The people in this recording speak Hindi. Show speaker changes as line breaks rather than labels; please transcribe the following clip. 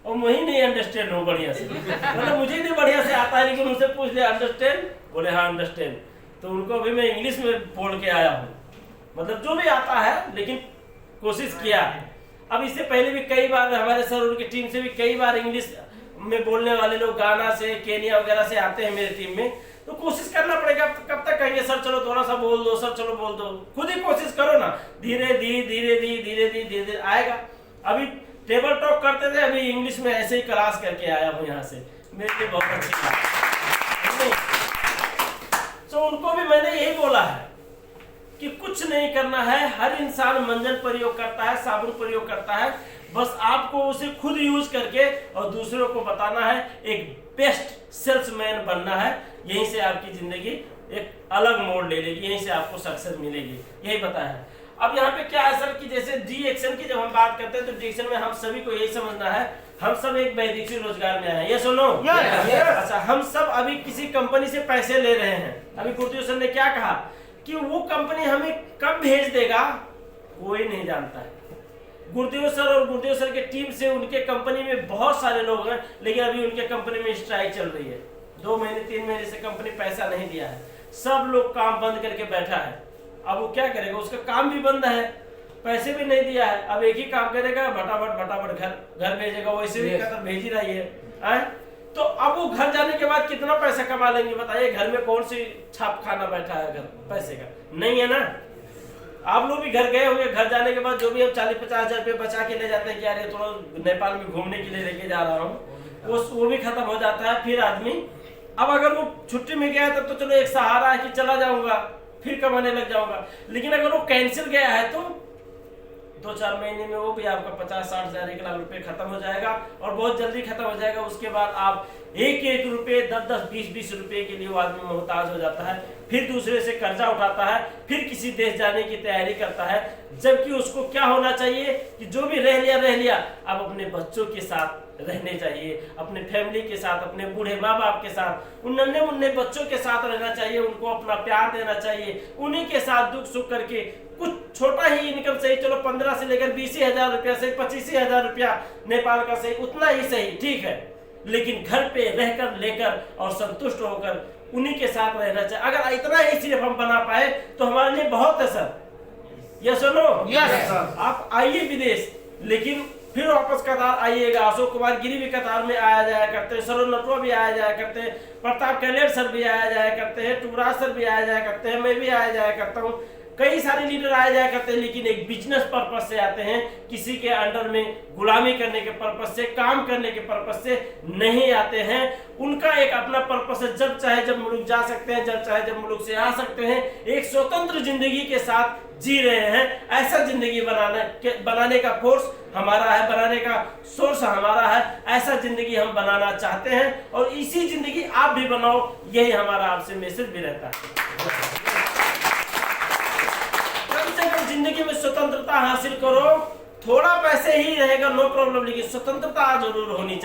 और वही नहीं अंडरस्टैंड हो बढ़िया से, मतलब मुझे नहीं बढ़िया से आता है, लेकिन उनसे पूछ लिया अंडरस्टैंड, बोले हाँ अंडरस्टैंड। तो उनको अभी मैं इंग्लिश में बोल के आया हूँ, मतलब जो भी आता है, लेकिन कोशिश किया। अब इससे पहले भी कई बार हमारे सर उनकी टीम से भी कई बार इंग्लिश में बोलने वाले लोग गाना से, केनिया वगैरह से आते हैं मेरी टीम में, तो कोशिश करना पड़ेगा। कब तक कहेंगे सर चलो थोड़ा सा बोल दो, सर चलो बोल दो, खुद ही कोशिश करो ना, धीरे धीरे आएगा। अभी टेबल टॉक करते थे, अभी इंग्लिश में ऐसे ही क्लास करके आया हूँ यहाँ से, मेरे लिए बहुत अच्छी बात। तो उनको भी मैंने यही बोला है कि कुछ नहीं करना है, हर इंसान मंजन प्रयोग करता है, साबुन प्रयोग करता है, बस आपको उसे खुद यूज करके और दूसरों को बताना है, एक बेस्ट सेल्समैन बनना है। यहीं से आपकी जिंदगी एक अलग मोड़ ले लेगी, यहीं से आपको सक्सेस मिलेगी, यही बताया है। अब यहाँ पे क्या है सर कि जैसे डी एक्शन की जब हम बात करते हैं तो डी एक्शन में हम सभी को यही समझना है, हम सब एक वैदेशिक रोजगार में आए हैं, ये सुनो। अच्छा, हम सब अभी किसी कंपनी से पैसे ले रहे हैं। अभी गुरुदेव सर ने क्या कहा कि वो कंपनी हमें कब भेज देगा कोई नहीं जानता है। गुरुदेव सर और गुरुदेव सर के टीम से उनके कंपनी में बहुत सारे लोग हैं, लेकिन अभी उनके कंपनी में स्ट्राइक चल रही है। 2 महीने 3 महीने से कंपनी पैसा नहीं दिया है, सब लोग काम बंद करके बैठा है। अब वो क्या करेगा, उसका काम भी बंद है, पैसे भी नहीं दिया है। अब एक ही काम करेगा, फटाफट घर भेजेगा, वैसे भी कहता भेज ही रही है। तो अब वो घर जाने के बाद कितना पैसा कमा लेंगे बताइए, घर में कौन सी छाप खाना बैठा है घर पैसे का, नहीं है ना। आप लोग भी घर गए होंगे, घर जाने के बाद जो भी हम 40-50 हजार रुपये बचा के ले जाते हैं कि यार ये थोड़ा नेपाल में घूमने के लिए लेके जा रहा हूँ, वो भी खत्म हो जाता है। फिर आदमी अब अगर वो छुट्टी में गया तब तो चलो एक सहारा है कि चला जाऊंगा, फिर कमाने लग जाऊंगा, लेकिन अगर वो कैंसिल गया है तो 2-4 महीने में वो भी आपका 50-60 हजार 1 लाख रुपए खत्म हो जाएगा, और बहुत जल्दी खत्म हो जाएगा। उसके बाद आप 1-1 रुपये 10-10 20-20 रुपये के लिए वो आदमी मोहताज हो जाता है, फिर दूसरे से कर्जा उठाता है, फिर किसी देश जाने की तैयारी करता है। जबकि उसको क्या होना चाहिए कि जो भी रह लिया, अब अपने बच्चों के साथ रहने चाहिए, अपने फैमिली के साथ, अपने बूढ़े माँ बाप के साथ, उन नन्हे मुन्ने बच्चों के साथ रहना चाहिए, उनको अपना प्यार देना चाहिए, उन्हीं के साथ दुख सुख करके कुछ छोटा ही इनकम सही, चलो 15 से लेकर 20 हजार रुपया सही, 25 हजार रुपया नेपाल का सही, उतना ही सही, ठीक है, लेकिन घर पे रहकर लेकर और संतुष्ट होकर उन्हीं के साथ रहना चाहिए। अगर इतना ही सिर्फ हम बना पाए तो हमारे लिए बहुत है सर, ये सुनो। आप आइए विदेश, लेकिन फिर वापस कतार आइएगा। अशोक कुमार गिरी भी कतार में आया जाया करते हैं, सरोज नटवा भी आया जाया करते हैं, प्रताप कैलेर सर भी आया जाया करते हैं, टुकराज सर भी आया जाया करते हैं, मैं भी आया जाया करता हूँ, कई सारे लीडर आया जाया करते हैं, लेकिन एक बिजनेस पर्पस से आते हैं, किसी के अंडर में गुलामी करने के पर्पस से, काम करने के पर्पस से नहीं आते हैं। उनका एक अपना पर्पस है, जब चाहे जब मुल्क जा सकते हैं, जब चाहे जब मुल्क से आ सकते हैं, एक स्वतंत्र जिंदगी के साथ जी रहे हैं। ऐसा जिंदगी बनाने का फोर्स हमारा है, बनाने का सोर्स हमारा है, ऐसा जिंदगी हम बनाना चाहते हैं, और इसी जिंदगी आप भी बनाओ, यही हमारा आपसे मैसेज भी रहता है। जिंदगी में स्वतंत्रता हासिल करो, थोड़ा पैसे ही रहेगा नो प्रॉब्लम, लेकिन स्वतंत्रता जरूर होनी चाहिए।